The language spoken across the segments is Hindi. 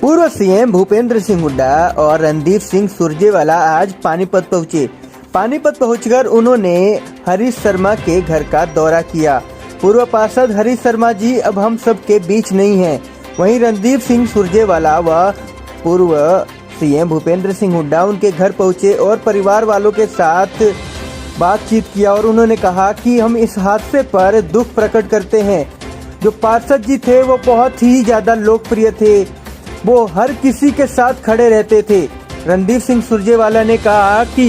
पूर्व सीएम भूपेंद्र सिंह हुड्डा और रणदीप सिंह सुरजेवाला आज पानीपत पहुंचे। पानीपत पहुंचकर उन्होंने हरीश शर्मा के घर का दौरा किया। पूर्व पार्षद हरीश शर्मा जी अब हम सब के बीच नहीं हैं। वहीं रणदीप सिंह सुरजेवाला व पूर्व सीएम भूपेंद्र सिंह हुड्डा उनके घर पहुंचे और परिवार वालों के साथ बातचीत किया और उन्होंने कहा कि हम इस हादसे पर दुख प्रकट करते हैं। जो पार्षद जी थे वो बहुत ही ज्यादा लोकप्रिय थे, वो हर किसी के साथ खड़े रहते थे। रणदीप सिंह सुरजेवाला ने कहा कि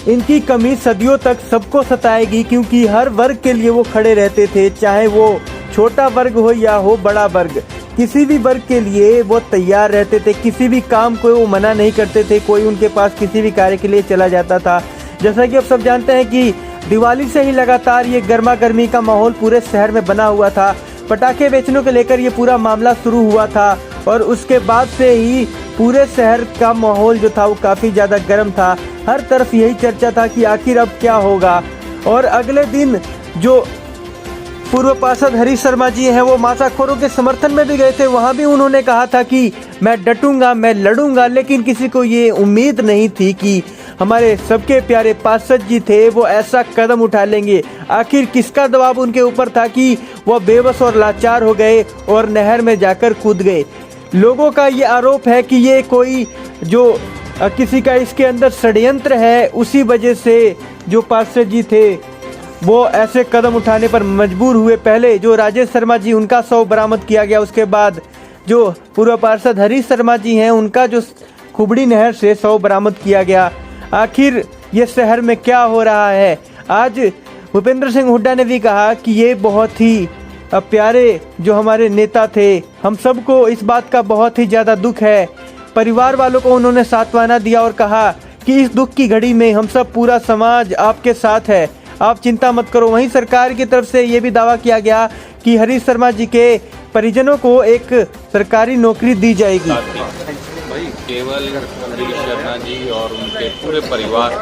इनकी कमी सदियों तक सबको सताएगी, क्योंकि हर वर्ग के लिए वो खड़े रहते थे, चाहे वो छोटा वर्ग हो या हो बड़ा वर्ग, किसी भी वर्ग के लिए वो तैयार रहते थे। किसी भी काम को वो मना नहीं करते थे। कोई उनके पास किसी भी कार्य के लिए चला जाता था। जैसा कि आप सब जानते हैं कि दिवाली से ही लगातार ये गर्मा गर्मी का माहौल पूरे शहर में बना हुआ था। पटाखे बेचने को लेकर ये पूरा मामला शुरू हुआ था और उसके बाद से ही पूरे शहर का माहौल जो था वो काफी ज्यादा गर्म था। हर तरफ यही चर्चा था कि आखिर अब क्या होगा। और अगले दिन जो पूर्व पार्षद हरीश शर्मा जी हैं वो मासाखोरों के समर्थन में भी गए थे। वहां भी उन्होंने कहा था कि मैं डटूंगा, मैं लड़ूंगा, लेकिन किसी को ये उम्मीद नहीं थी कि हमारे सबके प्यारे पार्षद जी थे वो ऐसा कदम उठा लेंगे। आखिर किसका दबाव उनके ऊपर था कि वो बेबस और लाचार हो गए और नहर में जाकर कूद गए। लोगों का ये आरोप है कि ये कोई जो किसी का इसके अंदर षड्यंत्र है, उसी वजह से जो पार्षद जी थे वो ऐसे कदम उठाने पर मजबूर हुए। पहले जो राजेश शर्मा जी उनका शव बरामद किया गया, उसके बाद जो पूर्व पार्षद हरीश शर्मा जी हैं उनका जो खुबड़ी नहर से शव बरामद किया गया। आखिर ये शहर में क्या हो रहा है? आज भूपेंद्र सिंह हुड्डा ने भी कहा कि ये बहुत ही प्यारे जो हमारे नेता थे, हम सबको इस बात का बहुत ही ज्यादा दुख है। परिवार वालों को उन्होंने सांत्वना दिया और कहा कि इस दुख की घड़ी में हम सब, पूरा समाज आपके साथ है, आप चिंता मत करो। वहीं सरकार की तरफ से ये भी दावा किया गया कि हरीश शर्मा जी के परिजनों को एक सरकारी नौकरी दी जाएगी। भाई केवल हरीश शर्मा जी और उनके पूरे परिवार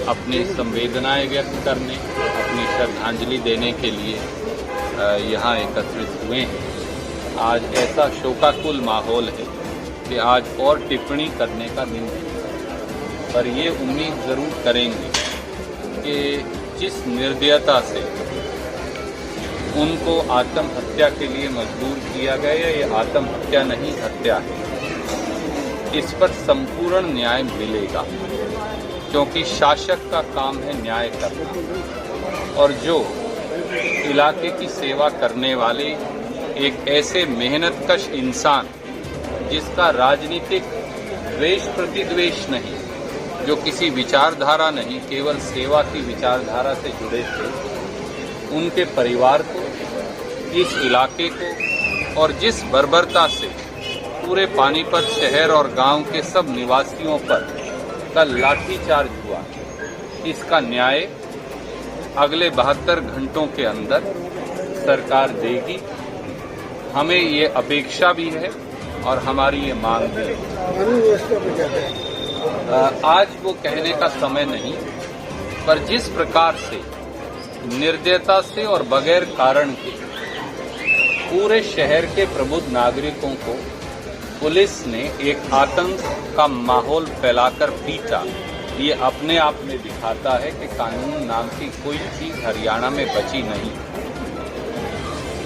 अपनी संवेदनाएं व्यक्त करने, अपनी श्रद्धांजलि देने के लिए यहाँ एकत्रित हुए हैं। आज ऐसा शोकाकुल माहौल है कि आज और टिप्पणी करने का दिन है, पर ये उम्मीद ज़रूर करेंगे कि जिस निर्दयता से उनको आत्महत्या के लिए मजबूर किया गया, ये आत्महत्या नहीं हत्या है, इस पर संपूर्ण न्याय मिलेगा, क्योंकि शासक का काम है न्याय करना। और जो इलाके की सेवा करने वाले एक ऐसे मेहनतकश इंसान जिसका राजनीतिक द्वेष प्रतिद्वेष नहीं, जो किसी विचारधारा नहीं, केवल सेवा की विचारधारा से जुड़े थे, उनके परिवार को, इस इलाके को और जिस बर्बरता से पूरे पानीपत शहर और गांव के सब निवासियों पर कल लाठीचार्ज हुआ, इसका न्याय अगले 72 घंटों के अंदर सरकार देगी। हमें ये अपेक्षा भी है और हमारी ये मांग भी है। आज वो कहने का समय नहीं, पर जिस प्रकार से निर्दयता से और बगैर कारण के पूरे शहर के प्रबुद्ध नागरिकों को पुलिस ने एक आतंक का माहौल फैलाकर पीटा, ये अपने आप में दिखाता है कि कानून नाम की कोई चीज हरियाणा में बची नहीं।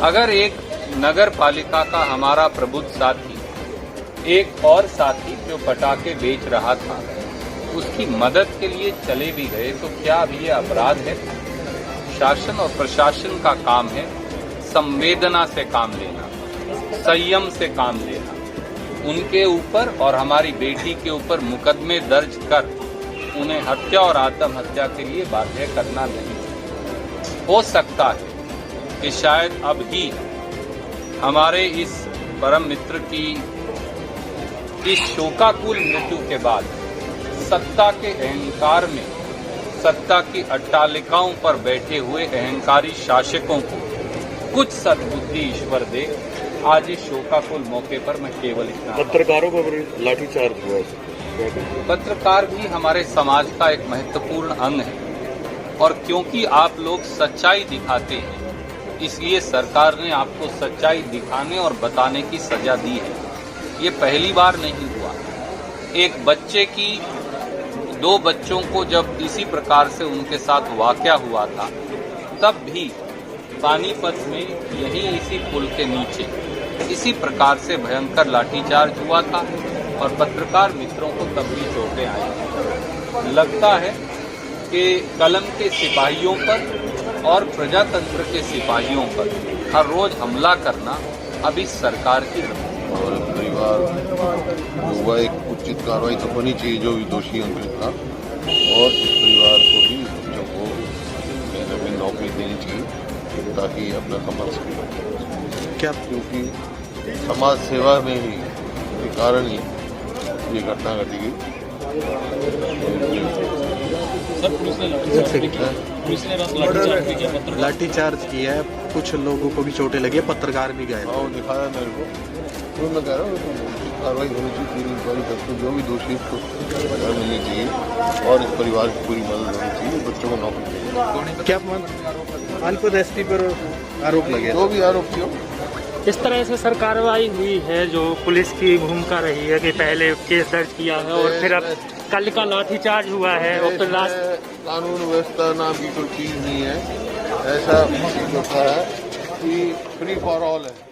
अगर एक नगर पालिका का हमारा प्रबुद्ध साथी, एक और साथी जो पटाखे बेच रहा था, उसकी मदद के लिए चले भी गए, तो क्या अभी ये अपराध है? शासन और प्रशासन का काम है संवेदना से काम लेना, संयम से काम लेना। उनके ऊपर और हमारी बेटी के ऊपर मुकदमे दर्ज कर उन्हें हत्या और आत्महत्या के लिए बाध्य करना नहीं। हो सकता है कि शायद अब ही हमारे इस परम मित्र की इस शोकाकुल मृत्यु के बाद सत्ता के अहंकार में, सत्ता की अट्टालिकाओं पर बैठे हुए अहंकारी शासकों को कुछ सद्बुद्धि ईश्वर दे। आज इस शोकाकुल मौके पर मैं केवल इतना, पत्रकारों पर लाठीचार्ज हुआ, पत्रकार भी हमारे समाज का एक महत्वपूर्ण अंग है, और क्योंकि आप लोग सच्चाई दिखाते हैं, इसलिए सरकार ने आपको सच्चाई दिखाने और बताने की सजा दी है। ये पहली बार नहीं हुआ। एक बच्चे की 2 बच्चों को जब इसी प्रकार से उनके साथ वाकया हुआ था, तब भी पानीपत में यही इसी पुल के नीचे इसी प्रकार से भयंकर लाठीचार्ज हुआ था और पत्रकार मित्रों को तब भी चोटें आई। लगता है कि कलम के सिपाहियों पर और प्रजातंत्र के सिपाहियों पर हर रोज हमला करना अब इस सरकार की और परिवार हुआ एक उचित कार्रवाई तो होनी चाहिए जो भी दोषी अंकित था, और इस परिवार को भी बच्चों को कहीं भी नौकरी देनी चाहिए ताकि अपना कमा सके। क्या क्योंकि समाज सेवा में ही के कारण ही ये घटना घटी गई। सर पुलिस ने लाठीचार्ज किया है, कुछ लोगों को भी चोटें लगी है, पत्रकार भी गए। हाँ दिखाया मेरे को, तो मैं कह रहा हूँ कार्रवाई होनी चाहिए, पूरी इंक्वायरी करके जो भी दोषी उसको सजा मिलनी चाहिए और इस परिवार की पूरी मदद होनी चाहिए, बच्चों को नौकरी चाहिए। क्या पानीपत एसपी पर आरोप लगे? जो भी आरोप किया इस तरह से सर कार्रवाई हुई है, जो पुलिस की भूमिका रही है कि पहले केस दर्ज किया है और फिर अब कल का लाठीचार्ज हुआ है और फिर कानून व्यवस्था ना भी कोई चीज नहीं है, ऐसा होता है कि फ्री फॉर ऑल है।